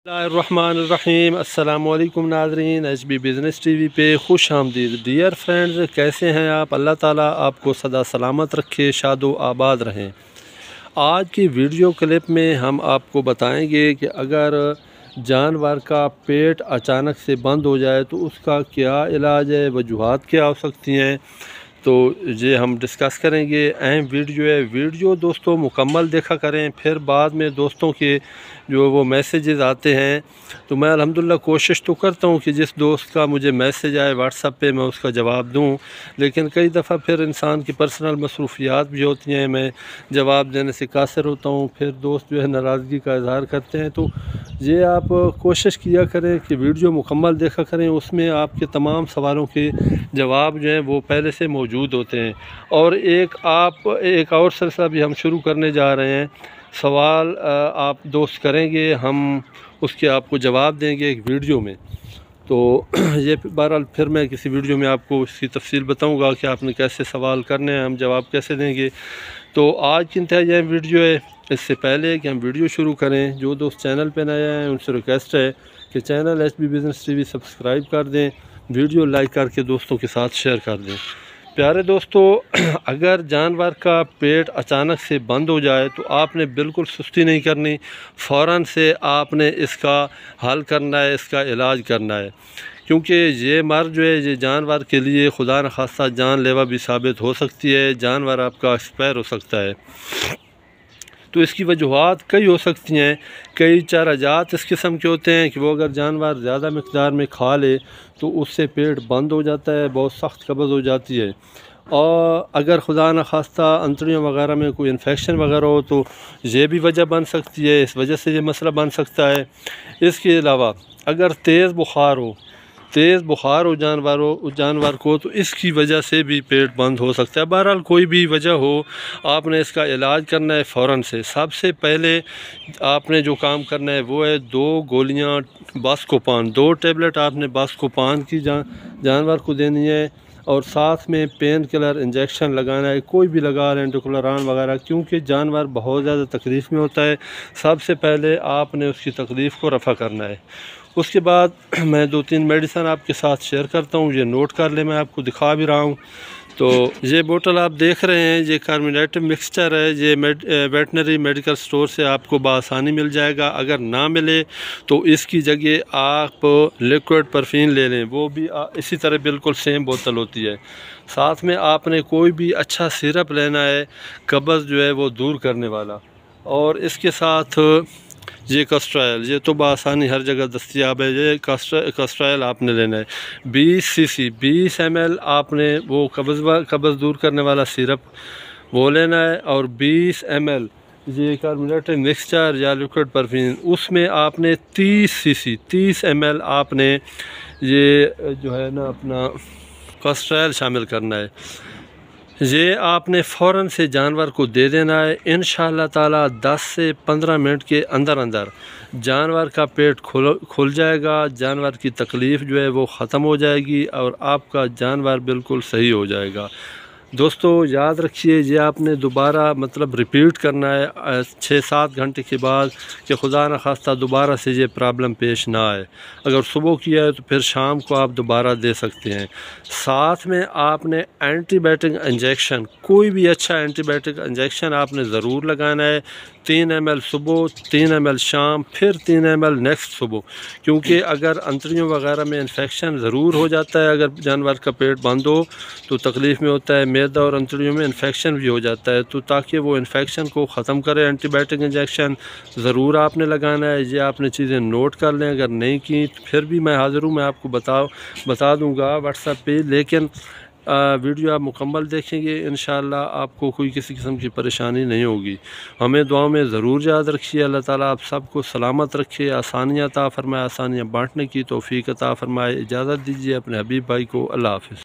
बिस्मिल्लाहिर्रहमानिर्रहीम। अस्सलामुअलैकुम नाज़रीन, HB बिज़नेस टीवी पे खुश आमदीद। डियर फ्रेंड्स, कैसे हैं आप? अल्लाह ताला आपको सदा सलामत रखे, शादो आबाद रहें। आज की वीडियो क्लिप में हम आपको बताएंगे कि अगर जानवर का पेट अचानक से बंद हो जाए तो उसका क्या इलाज है, वजूहात क्या हो सकती हैं, तो ये हम डिस्कस करेंगे। अहम वीडियो है, वीडियो दोस्तों मुकम्मल देखा करें। फिर बाद में दोस्तों के जो वो मैसेजेस आते हैं, तो मैं अल्हम्दुलिल्लाह कोशिश तो करता हूँ कि जिस दोस्त का मुझे मैसेज आए व्हाट्सएप पे मैं उसका जवाब दूँ, लेकिन कई दफ़ा फिर इंसान की पर्सनल मसरूफियात भी होती हैं, मैं जवाब देने से कासिर होता हूँ, फिर दोस्त जो है नाराज़गी का इज़हार करते हैं। तो ये आप कोशिश किया करें कि वीडियो मुकम्मल देखा करें, उसमें आपके तमाम सवालों के जवाब जो हैं वो पहले से मौजूद होते हैं। और एक और सिलसिला भी हम शुरू करने जा रहे हैं। सवाल आप दोस्त करेंगे, हम उसके आपको जवाब देंगे एक वीडियो में। तो ये बहरहाल फिर मैं किसी वीडियो में आपको इसकी तफसील बताऊंगा कि आपने कैसे सवाल करने हैं, हम जवाब कैसे देंगे। तो आज की इंतहाई यह वीडियो है। इससे पहले कि हम वीडियो शुरू करें, जो दोस्त चैनल पर नए हैं उनसे रिक्वेस्ट है कि channel HB business TV subscribe कर दें, वीडियो लाइक करके दोस्तों के साथ शेयर कर दें। प्यारे दोस्तों, अगर जानवर का पेट अचानक से बंद हो जाए तो आपने बिल्कुल सुस्ती नहीं करनी, फ़ौरन से आपने इसका हल करना है, इसका इलाज करना है, क्योंकि ये मर्ज़ जो है ये जानवर के लिए खुदा न खास्ता जानलेवा भी साबित हो सकती है, जानवर आपका एक्सपायर हो सकता है। तो इसकी वजूहात कई हो सकती हैं। कई चाराजात इस किस्म के होते हैं कि वो अगर जानवर ज़्यादा मकदार में खा ले तो उससे पेट बंद हो जाता है, बहुत सख्त कब्ज़ हो जाती है। और अगर खुदा न खास्ता अंतड़ियों वगैरह में कोई इन्फेक्शन वगैरह हो तो ये भी वजह बन सकती है, इस वजह से ये मसला बन सकता है। इसके अलावा अगर तेज़ बुखार हो जानवर को तो इसकी वजह से भी पेट बंद हो सकता है। बहरहाल कोई भी वजह हो, आपने इसका इलाज करना है फ़ौरन से। सबसे पहले आपने जो काम करना है वो है 2 गोलियां बास्कोपान, 2 टैबलेट आपने बास्कोपान की जानवर को देनी है, और साथ में पेन किलर इंजेक्शन लगाना है, कोई भी लगा लें, एंटिकोलोरान वगैरह, क्योंकि जानवर बहुत ज़्यादा तकलीफ़ में होता है। सबसे पहले आपने उसकी तकलीफ़ को रफ़ा करना है। उसके बाद मैं 2-3 मेडिसन आपके साथ शेयर करता हूँ, ये नोट कर ले, मैं आपको दिखा भी रहा हूँ। तो ये बोतल आप देख रहे हैं, ये कार्बोनेटेड मिक्सचर है, ये वेटनरी मेडिकल स्टोर से आपको बआसानी मिल जाएगा। अगर ना मिले तो इसकी जगह आप लिक्विड परफीन ले लें, वो भी इसी तरह बिल्कुल सेम बोतल होती है। साथ में आपने कोई भी अच्छा सिरप लेना है, कब्ज़ जो है वो दूर करने वाला। और इसके साथ ये कस्ट्रायल, ये तो बआसानी हर जगह दस्तियाब है, ये कस्ट्रायल आपने लेना है। 20 ml आपने वो कब्ज़ दूर करने वाला सिरप वो लेना है, और 20 ml ये कार्बोनेटेड मिक्सचर या लिक्विड परफ्यूम, उसमें आपने 30 ml आपने ये जो है ना अपना कस्ट्रायल शामिल करना है। ये आपने फ़ौरन से जानवर को दे देना है। इंशाअल्लाह ताला 10 से 15 मिनट के अंदर अंदर जानवर का पेट खुल जाएगा, जानवर की तकलीफ़ जो है वो ख़त्म हो जाएगी और आपका जानवर बिल्कुल सही हो जाएगा। दोस्तों याद रखिए, ये आपने दोबारा मतलब रिपीट करना है 6-7 घंटे के बाद, कि खुदा न खास्ता दोबारा से ये प्रॉब्लम पेश ना आए। अगर सुबह किया है तो फिर शाम को आप दोबारा दे सकते हैं। साथ में आपने एंटीबायोटिक इंजेक्शन, कोई भी अच्छा एंटीबायोटिक इंजेक्शन आपने ज़रूर लगाना है। 3 ml सुबह, 3 ml शाम, फिर 3 ml नेक्स्ट सुबह, क्योंकि अगर अंतड़ियों वगैरह में इन्फेक्शन ज़रूर हो जाता है, अगर जानवर का पेट बंद हो तो तकलीफ़ में होता है, मैदा और अंतड़ियों में इन्फेक्शन भी हो जाता है। तो ताकि वो इन्फेक्शन को ख़त्म करे, एंटीबायोटिक इंजेक्शन ज़रूर आपने लगाना है। ये आपने चीज़ें नोट कर लें, अगर नहीं की तो फिर भी मैं हाज़िर हूँ, मैं आपको बता दूँगा व्हाट्सएप पे, लेकिन वीडियो आप मुकम्मल देखेंगे, इंशाअल्लाह आपको कोई किसी किस्म की परेशानी नहीं होगी। हमें दुआओं में ज़रूर याद रखिए। अल्लाह ताला आप सबको सलामत रखे, आसानियाँ अता फ़रमाए, आसानियाँ बांटने की तौफ़ीक अता फ़रमाए। इजाज़त दीजिए अपने हबीब भाई को। अल्लाह हाफ़िज़।